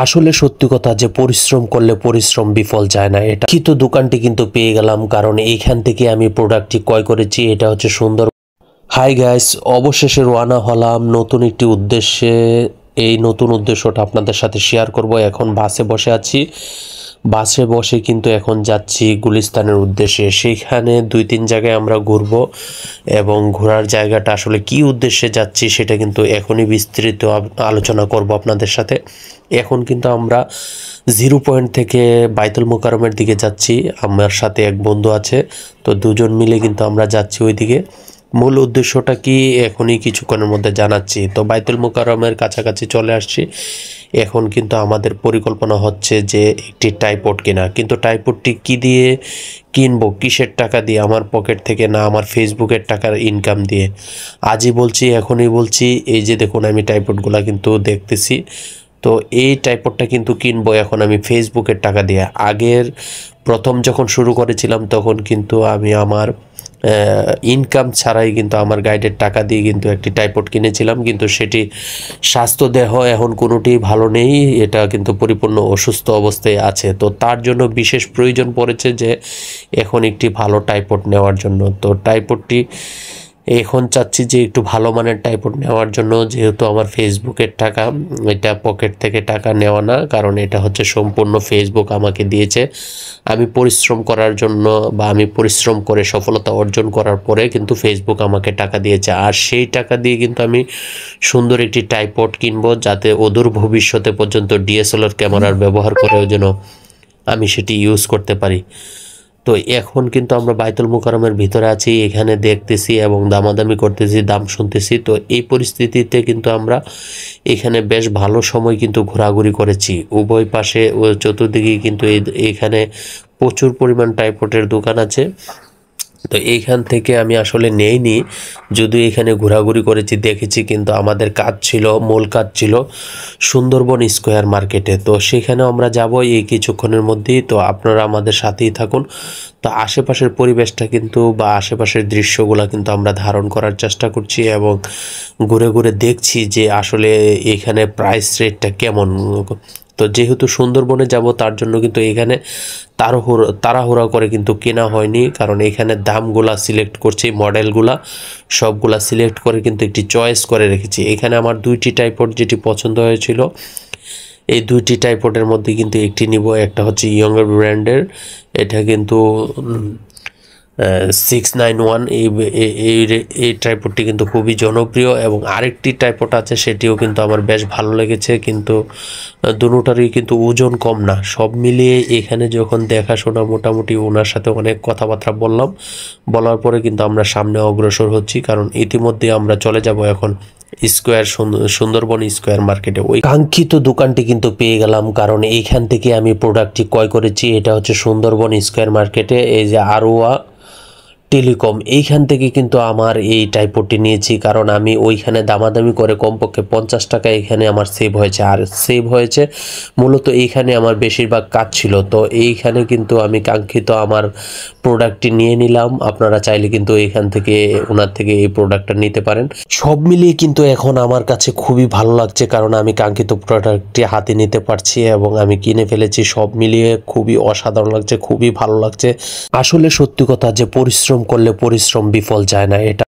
আসলে সত্যি কথা যে পরিশ্রম করলে পরিশ্রম বিফল যায় না। এটা কিন্তু দোকানটি কিন্তু পেয়ে গেলাম, কারণ এইখান থেকে আমি প্রোডাক্টটি ক্রয় করেছি। এটা হচ্ছে সুন্দর। হাই গাইস, অবশেষে রওনা হলাম নতুন একটি উদ্দেশ্যে। এই নতুন উদ্দেশ্যটা আপনাদের সাথে শেয়ার করব। এখন বাসে বসে আছি। বাসে বসে কিন্তু এখন যাচ্ছি গুলিস্তানের উদ্দেশ্যে। সেইখানে 2-3 জায়গায় আমরা ঘুরব এবং ঘোরার জায়গাটা আসলে কি উদ্দেশ্যে যাচ্ছি সেটা কিন্তু এখনই বিস্তৃত আলোচনা করব আপনাদের সাথে। এখন কিন্তু আমরা 0 পয়েন্ট থেকে বাইতুল মোকাররমের দিকে যাচ্ছি। আমার সাথে এক বন্ধু আছে, তো দুজন মিলে কিন্তু আমরা যাচ্ছি ওইদিকে। মূল উদ্দেশ্যটা কি এখনই কিছুক্ষণের মধ্যে জানাচ্ছি। তো বাইতুল মোকাররমের কাছাকাছি চলে আসছি। এখন কিন্তু আমাদের পরিকল্পনা হচ্ছে যে একটি ট্রাইপড কেনা, কিন্তু ট্রাইপডটি কি দিয়ে কিনবো, কিসের টাকা দিয়ে? আমার পকেট থেকে না, আমার ফেসবুকের টাকার ইনকাম দিয়ে? আজই বলছি, এখনই বলছি। এই যে দেখুন, আমি ট্রাইপডগুলো কিন্তু দেখতেছি। তো এই ট্রাইপডটা কিন্তু কিনবো এখন আমি ফেসবুকের টাকা দিয়ে। আগের প্রথম যখন শুরু করেছিলাম তখন কিন্তু আমি আমার ইনকাম ছাড়াই কিন্তু আমার গাইডের টাকা দিয়ে কিন্তু একটি ট্রাইপড কিনেছিলাম, কিন্তু সেটি স্বাস্থ্যদেহ এখন কোনোটি ভালো নেই। এটা কিন্তু পরিপূর্ণ অসুস্থ অবস্থায় আছে। তো তার জন্য বিশেষ প্রয়োজন পড়েছে যে এখন একটি ভালো ট্রাইপড নেওয়ার জন্য। তো ট্রাইপডটি এখন চাচ্ছি যে একটু ভালো মানের ট্রাইপড নেওয়ার জন্য, যেহেতু আমার ফেসবুকের টাকা, এটা পকেট থেকে টাকা নেওয়া না, কারণ এটা হচ্ছে সম্পূর্ণ ফেসবুক আমাকে দিয়েছে। আমি পরিশ্রম করার জন্য বা আমি পরিশ্রম করে সফলতা অর্জন করার পরে কিন্তু ফেসবুক আমাকে টাকা দিয়েছে। আর সেই টাকা দিয়ে কিন্তু আমি সুন্দর একটি ট্রাইপড কিনবো, যাতে অদূর ভবিষ্যতে পর্যন্ত ডিএসএলআর ক্যামেরার ব্যবহার করেও যেন আমি সেটি ইউজ করতে পারি। তো এখন কিন্তু আমরা বাইতুল মোকাররমের ভিতরে আছি, এখানে দেখতেছি এবং দামাদামি করতেছি, দাম শুনতেছি। তো এই পরিস্থিতিতে কিন্তু আমরা এখানে বেশ ভালো সময় কিন্তু ঘোরাঘুরি করেছি। উভয় পাশে ও চতুর্দিকে কিন্তু এখানে প্রচুর পরিমাণ ট্রাইপডের দোকান আছে। তো এইখান থেকে আমি আসলে নেইনি, যদিও এখানে ঘোরাঘুরি করেছি, দেখেছি, কিন্তু আমাদের কাজ ছিল, মূল কাজ ছিল সুন্দরবন স্কোয়ার মার্কেটে। তো সেখানে আমরা যাব এই কিছুক্ষণের মধ্যেই। তো আপনারা আমাদের সাথেই থাকুন। তো আশেপাশের পরিবেশটা কিন্তু বা আশেপাশের দৃশ্যগুলো কিন্তু আমরা ধারণ করার চেষ্টা করছি এবং ঘুরে ঘুরে দেখছি যে আসলে এখানে প্রাইস রেটটা কেমন। তো যেহেতু সুন্দরবনে যাব, তার জন্য কিন্তু এখানে তাড়াহুড়া করে কিন্তু কেনা হয়নি, কারণ এখানে দামগুলা সিলেক্ট করছি, মডেলগুলা সবগুলা সিলেক্ট করে কিন্তু একটি চয়েস করে রেখেছি। এখানে আমার 2টি ট্রাইপড যেটি পছন্দ হয়েছিল, এই 2টি ট্রাইপডের মধ্যে কিন্তু একটি নিব। একটা হচ্ছে ইয়ংয়ের ব্র্যান্ডের, এটা কিন্তু 691। এই ট্রাইপডটি কিন্তু খুবই জনপ্রিয়। এবং আরেকটি ট্রাইপড আছে, সেটিও কিন্তু আমার বেশ ভালো লেগেছে, কিন্তু দুটোটারই কিন্তু ওজন কম না। সব মিলিয়ে এখানে যখন দেখাশোনা, মোটামুটি ওনার সাথে অনেক কথাবার্তা বলার পরে কিন্তু আমরা সামনে অগ্রসর হচ্ছি, কারণ ইতিমধ্যে আমরা চলে যাব এখন সুন্দরবন স্কোয়ার মার্কেটে। ওই কাঙ্ক্ষিত দোকানটি কিন্তু পেয়ে গেলাম, কারণ এইখান থেকে আমি প্রোডাক্টটি ক্রয় করেছি। এটা হচ্ছে সুন্দরবন স্কোয়ার মার্কেটে, এই যে আরোয়া টেলিকম, এইখান থেকে কিন্তু আমার এই ট্রাইপডটি নিয়েছি, কারণ আমি ওইখানে দামাদামি করে কমপক্ষে 50 টাকা এখানে আমার সেভ হয়েছে। আর সেভ হয়েছে মূলত এইখানে আমার বেশিরভাগ কাজ ছিল। তো এইখানে কিন্তু আমি কাঙ্ক্ষিত আমার প্রোডাক্টটি নিয়ে নিলাম। আপনারা চাইলে কিন্তু এইখান থেকে, ওনার থেকে এই প্রোডাক্টটা নিতে পারেন। সব মিলিয়ে কিন্তু এখন আমার কাছে খুবই ভালো লাগছে, কারণ আমি কাঙ্ক্ষিত প্রোডাক্টটি হাতে নিতে পারছি এবং আমি কিনে ফেলেছি। সব মিলিয়ে খুবই অসাধারণ লাগছে, খুবই ভালো লাগছে। আসলে সত্যি কথা যে পরিশ্রম করলে পরিশ্রম বিফল যায় না। এটা